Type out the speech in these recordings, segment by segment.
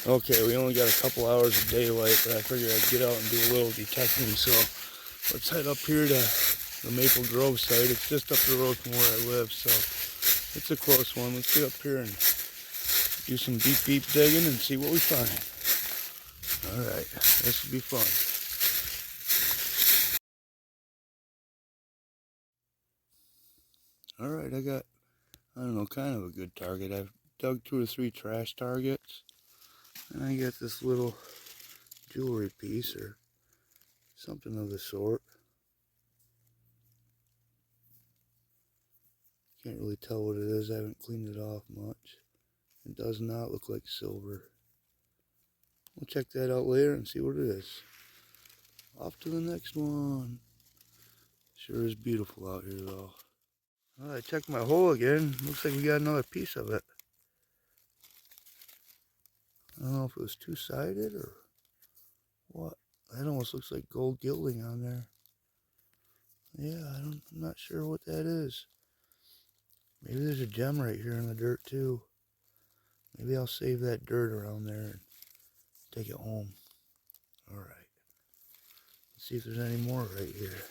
Okay, we only got a couple hours of daylight, but I figured I'd get out and do a little detecting. So let's head up here to the Maple Grove site. It's just up the road from where I live, so it's a close one. Let's get up here and do some beep-beep digging and see what we find. Alright, this will be fun. Alright, I got, I don't know, kind of a good target. I've dug 2 or 3 trash targets, and I got this little jewelry piece or something of the sort. Can't really tell what it is. I haven't cleaned it off much. It does not look like silver. We'll check that out later and see what it is. Off to the next one. Sure is beautiful out here though. Well, I checked my hole again. Looks like we got another piece of it. I don't know if it was two-sided or what. That almost looks like gold gilding on there. Yeah, I'm not sure what that is. Maybe there's a gem right here in the dirt too. Maybe I'll save that dirt around there and take it home. Alright. Let's see if there's any more right here.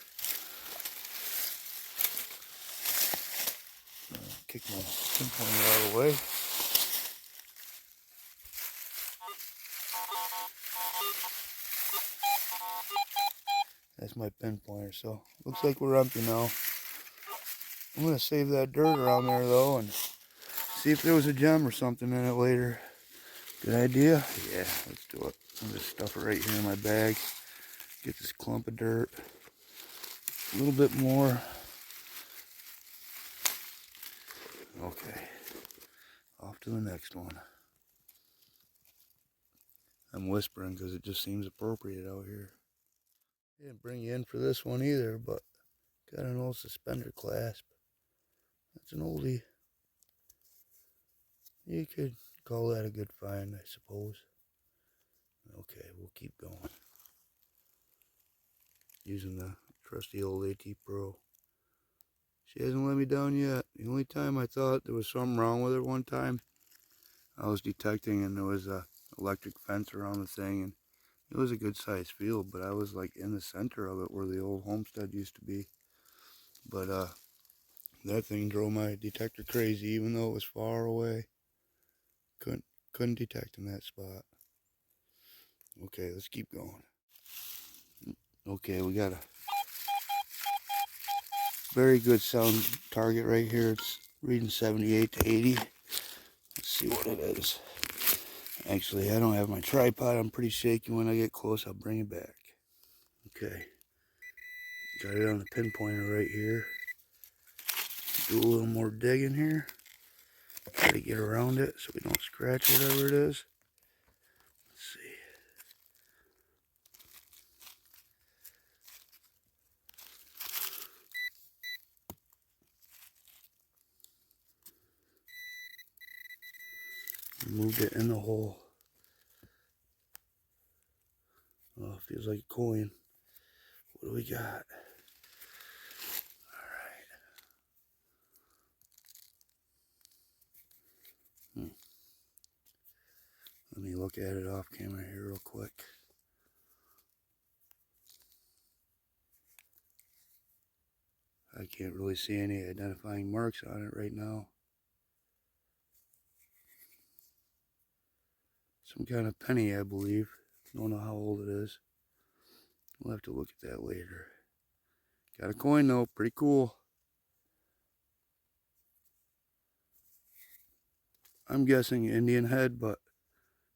Kick my pinpointer out of the way. That's my pinpointer, so looks like we're empty now. I'm going to save that dirt around there though and see if there was a gem or something in it later. Good idea? Yeah, let's do it. I'll just stuff it right here in my bag. Get this clump of dirt. A little bit more. Okay. Off to the next one. I'm whispering because it just seems appropriate out here. Didn't bring you in for this one either, but got an old suspender clasp. That's an oldie. You could call that a good find, I suppose. Okay, we'll keep going. Using the trusty old AT Pro. She hasn't let me down yet. The only time I thought there was something wrong with her one time, I was detecting and there was a electric fence around the thing, and it was a good sized field, but I was like in the center of it where the old homestead used to be. But that thing drove my detector crazy, even though it was far away. Couldn't detect in that spot. Okay, let's keep going. Okay, we got a very good sound target right here. It's reading 78 to 80. Let's see what it is. Actually, I don't have my tripod. I'm pretty shaky. When I get close, I'll bring it back. Okay. Got it on the pinpointer right here. Do a little more digging here. Try to get around it so we don't scratch whatever it is. Let's see. Moved it in the hole. Oh, feels like a coin. What do we got? Alright. Let me look at it off camera here real quick. I can't really see any identifying marks on it right now. Some kind of penny, I believe. Don't know how old it is. We'll have to look at that later. Got a coin though, pretty cool. I'm guessing Indian head, but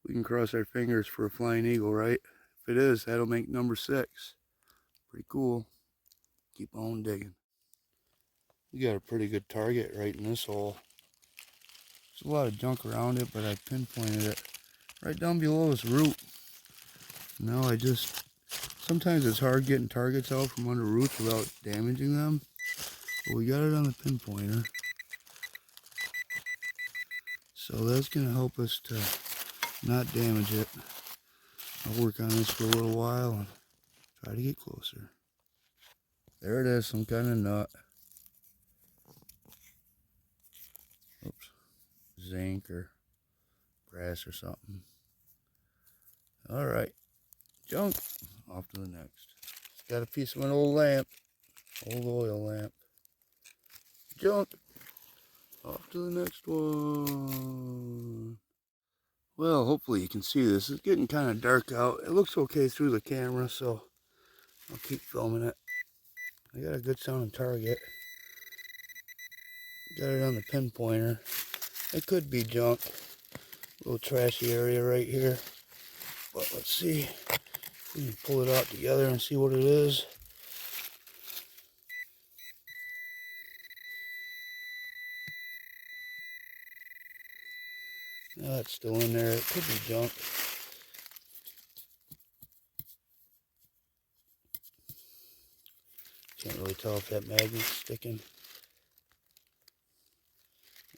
we can cross our fingers for a flying eagle, right? If it is, that'll make number 6. Pretty cool. Keep on digging. We got a pretty good target right in this hole. There's a lot of junk around it, but I pinpointed it right down below this root. Now sometimes it's hard getting targets out from under roots without damaging them. But we got it on the pinpointer. So that's going to help us to not damage it. I'll work on this for a little while and try to get closer. There it is, some kind of nut. Oops. Zinc or brass or something. Alright, junk. Off to the next. Got a piece of an old lamp. Old oil lamp. Junk. Off to the next one. Well, hopefully you can see this. It's getting kind of dark out. It looks okay through the camera, so I'll keep filming it. I got a good sounding target. Got it on the pinpointer. It could be junk. A little trashy area right here. But let's see if we can pull it out together and see what it is. No, it's still in there. It could be junk. Can't really tell if that magnet's sticking.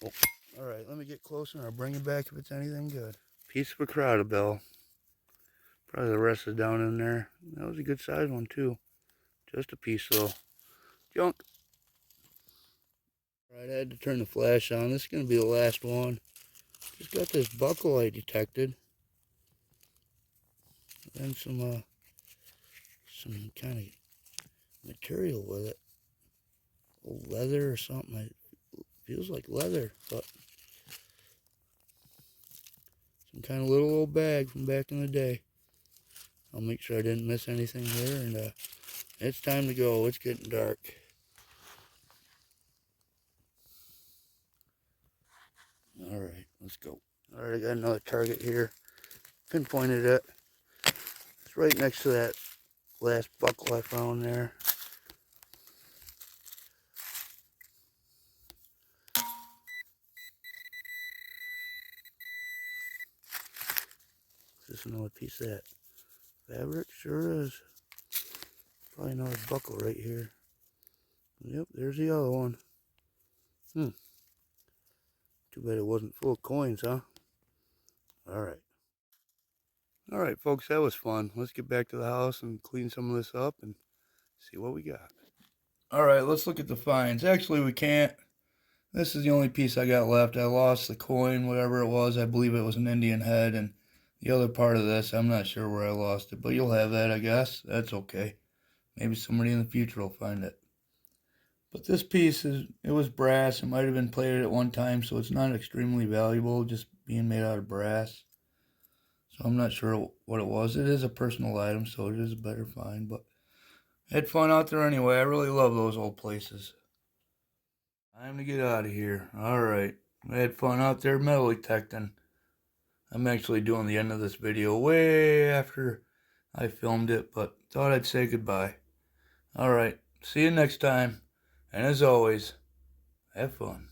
Oh, alright, let me get closer and I'll bring it back if it's anything good. Piece of a crowdabell. Probably the rest is down in there. That was a good size one too. Just a piece though. Junk. Alright, I had to turn the flash on. This is going to be the last one. Just got this buckle I detected. And some kind of material with it. Old leather or something. It feels like leather, but some kind of little old bag from back in the day. I'll make sure I didn't miss anything here, and it's time to go. It's getting dark. Alright, let's go. Alright, I got another target here. Pinpointed it. It's right next to that last buckle I found there. Is this another piece of that fabric? Sure is. Probably another buckle right here. Yep, there's the other one. Too bad it wasn't full of coins, huh? Alright. Alright, folks, that was fun. Let's get back to the house and clean some of this up and see what we got. Alright, let's look at the finds. Actually, we can't. This is the only piece I got left. I lost the coin, whatever it was. I believe it was an Indian head. And the other part of this, I'm not sure where I lost it. But you'll have that, I guess. That's okay. Maybe somebody in the future will find it. But this piece, it was brass. It might have been plated at one time, so it's not extremely valuable, just being made out of brass. So I'm not sure what it was. It is a personal item, so it is a better find. But I had fun out there anyway. I really love those old places. Time to get out of here. Alright. I had fun out there metal detecting. I'm actually doing the end of this video way after I filmed it, but thought I'd say goodbye. Alright. See you next time. And as always, have fun.